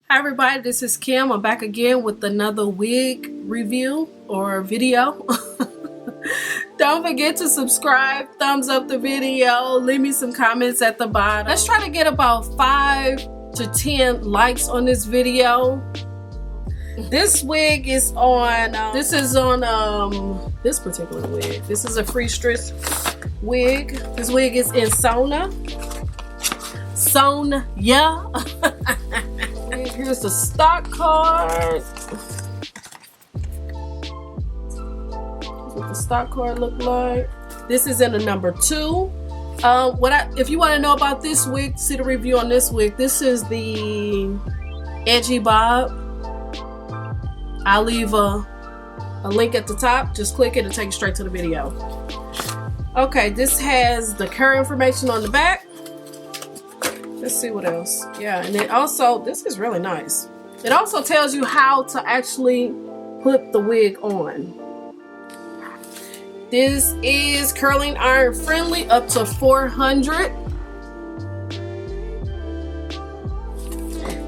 Hi everybody, this is Kim. I'm back again with another wig review or video. Don't forget to subscribe, thumbs up the video, leave me some comments at the bottom. Let's try to get about 5 to 10 likes on this video. This wig is on, this particular wig. This is a Freetress wig. This wig is in Sonya. Here's the stock card. That's what the stock card look like. This is in a number 2. If you want to know about this wig, see the review on this wig. This is the edgy bob. I'll leave a link at the top. Just click it and take you straight to the video. Okay, this has the current information on the back. Let's see what else. Yeah, and it also, this is really nice. It also tells you how to actually put the wig on. This is curling iron friendly, up to 400.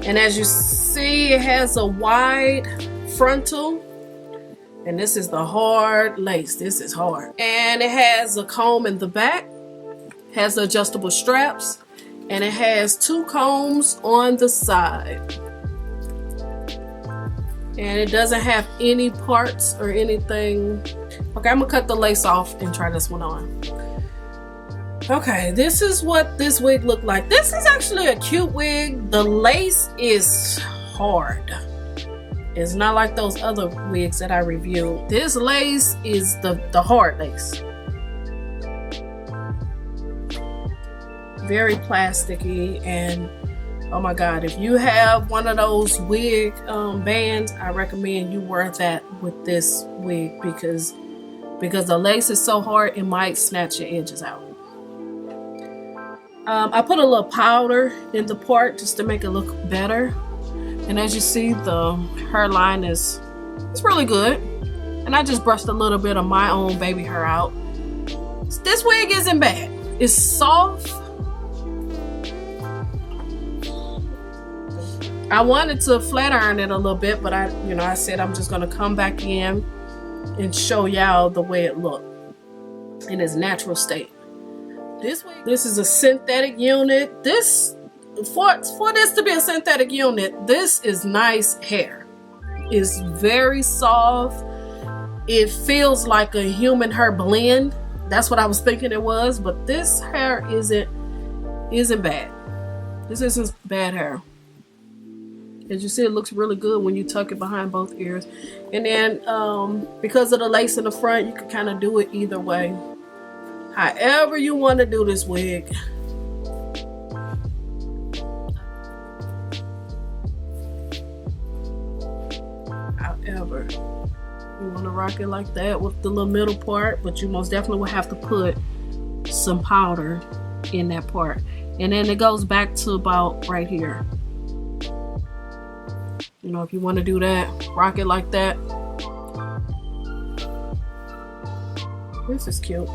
And as you see, it has a wide frontal. And this is the hard lace. This is hard. And it has a comb in the back. Has adjustable straps. And it has 2 combs on the side. And it doesn't have any parts or anything. Okay, I'm gonna cut the lace off and try this one on. Okay, this is what this wig looked like. This is actually a cute wig. The lace is hard. It's not like those other wigs that I reviewed. This lace is the hard lace. Very plasticky, and oh my god, if you have one of those wig bands, I recommend you wear that with this wig because the lace is so hard it might snatch your edges out. I put a little powder in the part just to make it look better, and as you see, the hairline it's really good, and I just brushed a little bit of my own baby hair out. This wig isn't bad. It's soft. I wanted to flat iron it a little bit, but I said I'm just gonna come back in and show y'all the way it looked in its natural state. This is a synthetic unit. For this to be a synthetic unit, this is nice hair. It's very soft. It feels like a human hair blend. That's what I was thinking it was, but this hair isn't bad. This isn't bad hair. As you see, it looks really good when you tuck it behind both ears. And then because of the lace in the front, you can kind of do it either way. However you want to do this wig. However, you want to rock it like that with the little middle part, but you most definitely will have to put some powder in that part. And then it goes back to about right here. You know, if you want to do that, rock it like that. This is cute.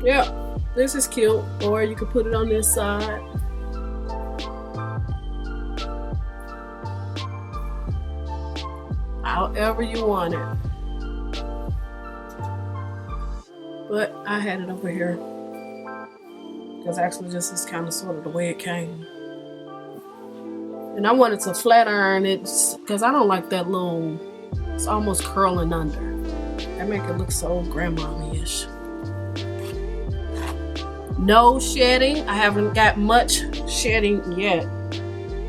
Yeah, this is cute. Or you could put it on this side. However you want it. But I had it over here. Because actually this is kind of sort of the way it came. And I wanted to flat iron it because I don't like that little, it's almost curling under. That make it look so grandmommy-ish. No shedding. I haven't got much shedding yet.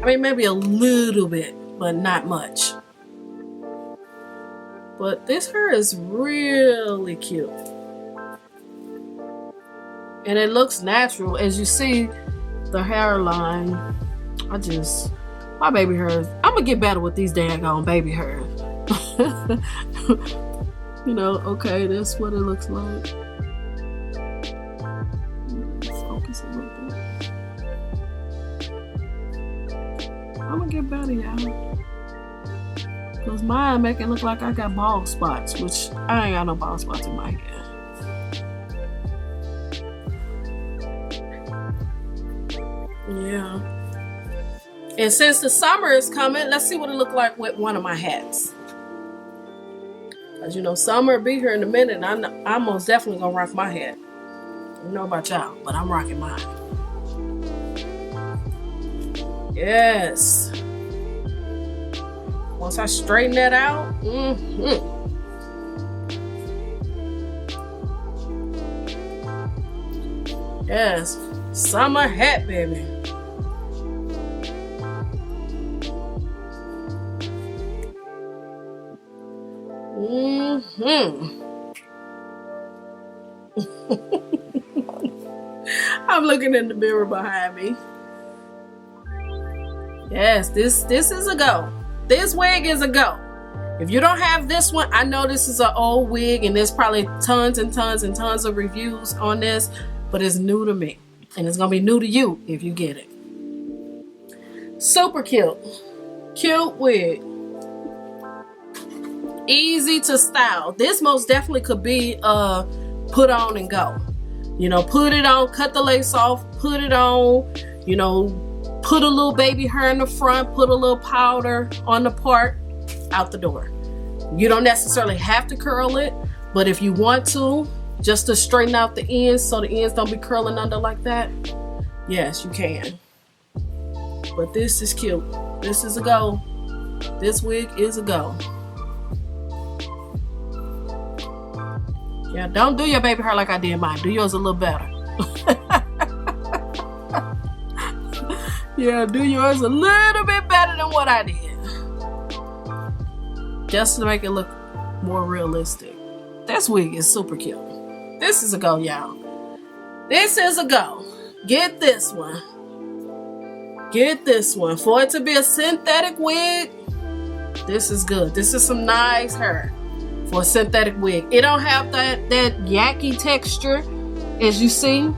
I mean, maybe a little bit, but not much. But this hair is really cute. And it looks natural. As you see, the hairline, my baby hairs. I'm gonna get better with these daggone baby hairs. You know, okay, that's what it looks like. Focus a little bit. I'm gonna get better, y'all. Because mine make it look like I got bald spots, which I ain't got no bald spots in my head. Yeah. And since the summer is coming, let's see what it look like with one of my hats. Cause you know, summer will be here in a minute, and I'm most definitely gonna rock my hat. I don't know about y'all, but I'm rocking mine. Yes. Once I straighten that out, yes, summer hat, baby. I'm looking in the mirror behind me. Yes, this is a go. This wig is a go. If you don't have this one, I know this is an old wig and there's probably tons and tons and tons of reviews on this, but it's new to me. And it's gonna be new to you if you get it. Super cute. Cute wig. Easy to style. This most definitely could be put on and go. You know, put it on, cut the lace off, put it on, you know, put a little baby hair in the front, put a little powder on the part, out the door. You don't necessarily have to curl it, but if you want to, just to straighten out the ends so the ends don't be curling under like that, yes, you can. But this is cute. This is a go. This wig is a go. Yeah, don't do your baby hair like I did mine. Do yours a little better. Yeah, do yours a little bit better than what I did. Just to make it look more realistic. This wig is super cute. This is a go, y'all. This is a go. Get this one. Get this one. For it to be a synthetic wig, this is good. This is some nice hair for a synthetic wig. It don't have that yucky texture, as you see.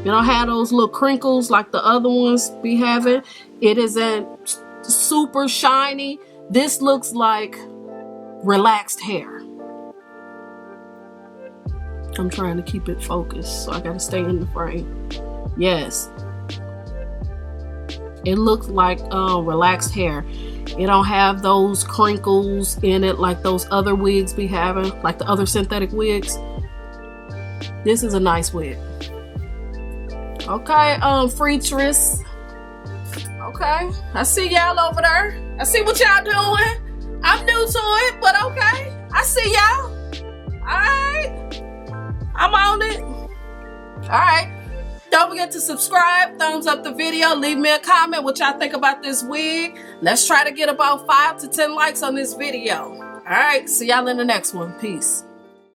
You don't have those little crinkles like the other ones be having. It isn't super shiny. This looks like relaxed hair. I'm trying to keep it focused, so I gotta stay in the frame. Yes. It looks like relaxed hair. It don't have those crinkles in it like those other wigs be having, like the other synthetic wigs. This is a nice wig. Okay, Freetress. Okay, I see y'all over there. I see what y'all doing. I'm new to it, but okay. I see y'all. Alright. I'm on it. Alright. Don't forget to subscribe, thumbs up the video, leave me a comment what y'all think about this wig. Let's try to get about 5 to 10 likes on this video. Alright, see y'all in the next one. Peace.